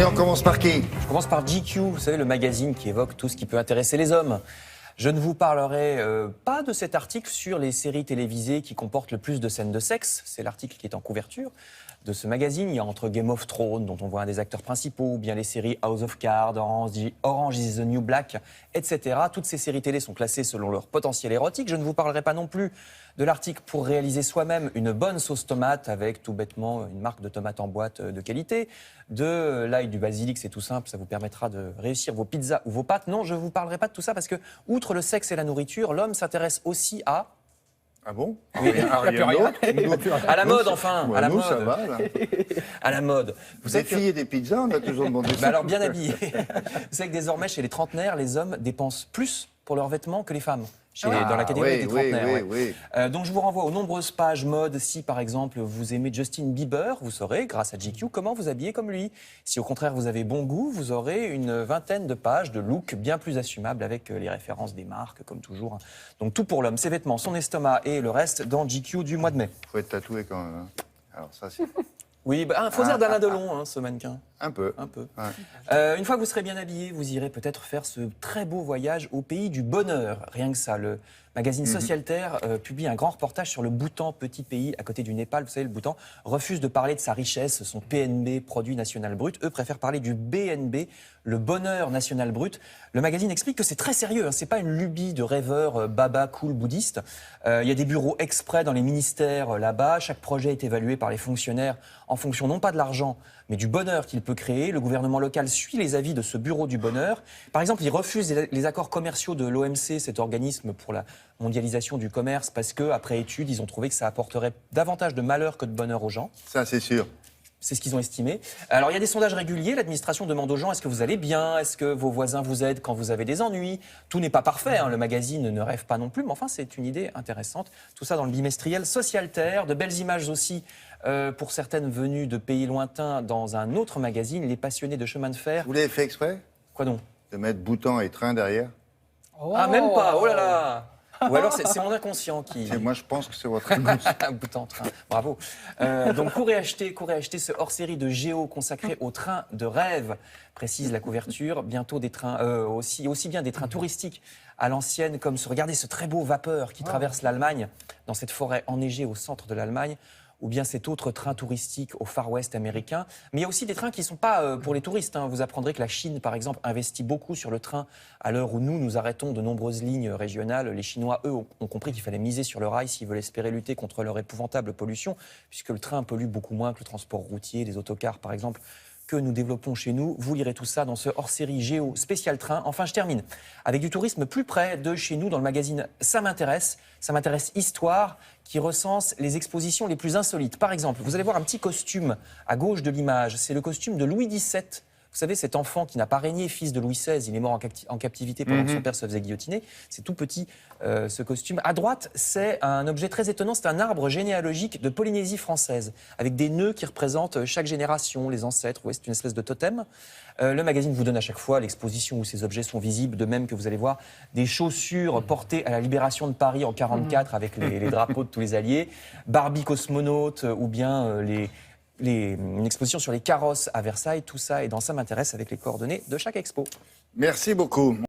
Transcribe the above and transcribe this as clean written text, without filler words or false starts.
Allez, on commence par qui? Je commence par GQ, vous savez, le magazine qui évoque tout ce qui peut intéresser les hommes. Je ne vous parlerai pas de cet article sur les séries télévisées qui comportent le plus de scènes de sexe. C'est l'article qui est en couverture de ce magazine. Il y a entre Game of Thrones, dont on voit un des acteurs principaux, ou bien les séries House of Cards, Orange is the New Black, etc. Toutes ces séries télé sont classées selon leur potentiel érotique. Je ne vous parlerai pas non plus de l'article pour réaliser soi-même une bonne sauce tomate avec tout bêtement une marque de tomates en boîte de qualité, de l'ail, du basilic, c'est tout simple, ça vous permettra de réussir vos pizzas ou vos pâtes. Non, je ne vous parlerai pas de tout ça parce que, outre le sexe et la nourriture, l'homme s'intéresse aussi à... Ah bon? Oui. Rien d'autre. À la mode, enfin, Ouais, à la nous, mode. ça va, là. À la mode. Vous Des savez que... filles et des pizzas, on a toujours demandé ça. Bah alors, bien habillés. Vous savez que désormais, chez les trentenaires, les hommes dépensent plus pour leurs vêtements que les femmes. Dans la catégorie des trentenaires. Oui. Donc je vous renvoie aux nombreuses pages mode. Si par exemple vous aimez Justin Bieber, vous saurez, grâce à GQ, comment vous habiller comme lui. Si au contraire vous avez bon goût, vous aurez une vingtaine de pages de looks bien plus assumables avec les références des marques, comme toujours. Donc tout pour l'homme, ses vêtements, son estomac et le reste dans GQ du mois de mai. Faut être tatoué quand même. Hein. Alors ça, c'est... Oui, bah, faut dire d'Alain Delon, ce mannequin. Un peu. Un peu. Ouais. Une fois que vous serez bien habillé, vous irez peut-être faire ce très beau voyage au pays du bonheur. Rien que ça, le magazine Social Terre publie un grand reportage sur le Bhoutan, petit pays à côté du Népal. Vous savez, le Bhoutan refuse de parler de sa richesse, son PNB, produit national brut. Eux préfèrent parler du BNB, le bonheur national brut. Le magazine explique que c'est très sérieux, hein. C'est pas une lubie de rêveur baba cool bouddhiste. Il y a des bureaux exprès dans les ministères là-bas. Chaque projet est évalué par les fonctionnaires en fonction non pas de l'argent, mais du bonheur qu'il peut créer. Le gouvernement local suit les avis de ce bureau du bonheur. Par exemple, il refuse les accords commerciaux de l'OMC, cet organisme pour la mondialisation du commerce, parce qu'après étude, ils ont trouvé que ça apporterait davantage de malheur que de bonheur aux gens. Ça, c'est sûr. C'est ce qu'ils ont estimé. Alors, il y a des sondages réguliers. L'administration demande aux gens, est-ce que vous allez bien? Est-ce que vos voisins vous aident quand vous avez des ennuis? Tout n'est pas parfait, hein. Le magazine ne rêve pas non plus, mais enfin, c'est une idée intéressante. Tout ça dans le bimestriel Social Terre. De belles images aussi pour certaines venues de pays lointains dans un autre magazine, Les Passionnés de chemin de fer. Vous l'avez fait exprès? Quoi donc? De mettre Bhoutan et train derrière? Ah, même pas. Oh là là. Ou alors c'est mon inconscient qui... Moi, je pense que c'est votre inconscient. Bhoutan, train. Bravo. Donc courez acheter ce hors-série de Géo consacré au train de rêve, précise la couverture. Bientôt des trains, aussi bien des trains touristiques à l'ancienne, comme regardez ce très beau vapeur qui traverse l'Allemagne, dans cette forêt enneigée au centre de l'Allemagne, ou bien cet autre train touristique au Far West américain. Mais il y a aussi des trains qui ne sont pas pour les touristes, hein. Vous apprendrez que la Chine, par exemple, investit beaucoup sur le train à l'heure où nous arrêtons de nombreuses lignes régionales. Les Chinois, eux, ont compris qu'il fallait miser sur le rail s'ils veulent espérer lutter contre leur épouvantable pollution, puisque le train pollue beaucoup moins que le transport routier, les autocars, par exemple, que nous développons chez nous. Vous lirez tout ça dans ce hors-série Géo spécial train. Enfin, je termine avec du tourisme plus près de chez nous dans le magazine Ça m'intéresse Histoire, qui recense les expositions les plus insolites. Par exemple, vous allez voir un petit costume à gauche de l'image. C'est le costume de Louis XVII. Vous savez, cet enfant qui n'a pas régné, fils de Louis XVI, il est mort en captivité pendant que son père se faisait guillotiner. C'est tout petit, ce costume. À droite, c'est un objet très étonnant. C'est un arbre généalogique de Polynésie française, avec des nœuds qui représentent chaque génération, les ancêtres. Ouais, c'est une espèce de totem. Le magazine vous donne à chaque fois l'exposition où ces objets sont visibles, de même que vous allez voir des chaussures portées à la libération de Paris en 1944 avec les drapeaux de tous les alliés, Barbie cosmonaute ou bien une exposition sur les carrosses à Versailles. Tout ça est dans Ça m'intéresse avec les coordonnées de chaque expo. Merci beaucoup.